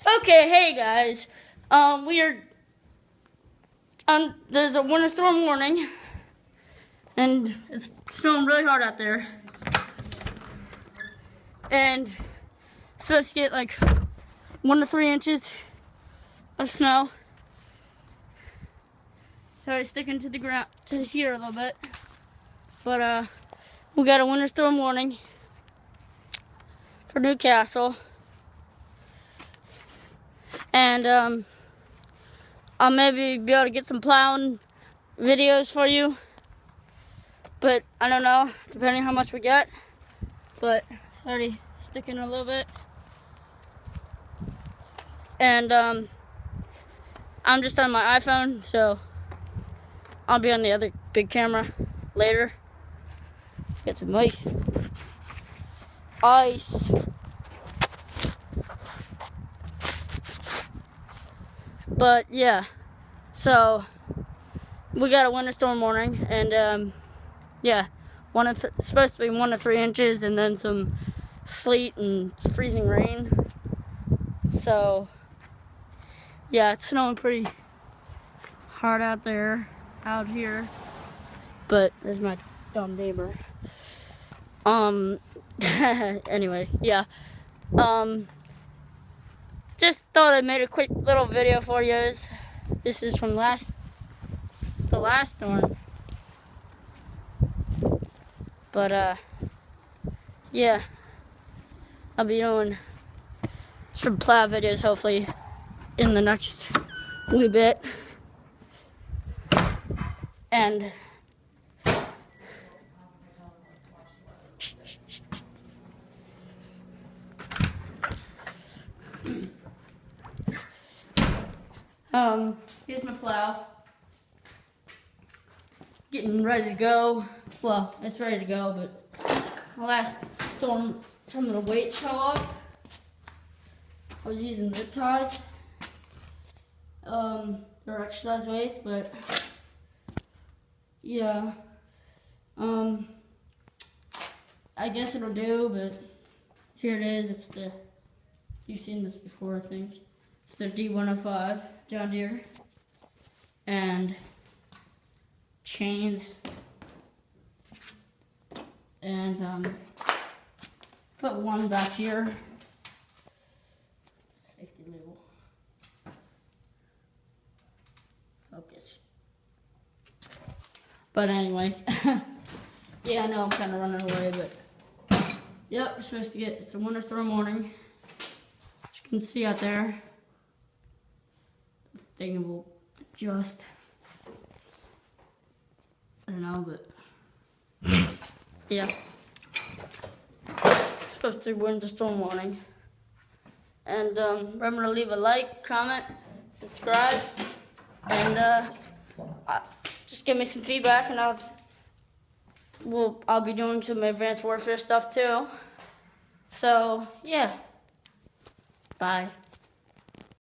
Okay, hey guys. We are there's a winter storm warning, and it's snowing really hard out there. And it's supposed to get like 1 to 3 inches of snow. So it's sticking to the ground to here a little bit. But we got a winter storm warning for Newcastle. And I'll maybe be able to get some plowing videos for you. But I don't know, depending how much we get. But it's already sticking a little bit. And I'm just on my iPhone, so I'll be on the other big camera later. Get some ice. But yeah, so we got a winter storm warning, and yeah, it's supposed to be 1 to 3 inches, and then some sleet and freezing rain. So yeah, it's snowing pretty hard out here. But there's my dumb neighbor. Anyway, yeah. Just thought I made a quick little video for you. This is from the last storm. But yeah, I'll be doing some plow videos hopefully in the next wee bit. And here's my plow. Getting ready to go. Well, it's ready to go, but the last storm, some of the weights fell off. I was using zip ties. They're exercise weights, but yeah. I guess it'll do, but here it is. You've seen this before, I think. It's the D105 John Deere. And chains. And put one back here. Safety label. Focus. But anyway, yeah, I know I'm kind of running away, but yep, we're supposed to it's a winter storm warning. As you can see out there, the thing will adjust. I don't know, but yeah. Supposed to winter storm warning. And remember to leave a like, comment, subscribe, and just give me some feedback, and I'll be doing some Advanced Warfare stuff too. So yeah, bye.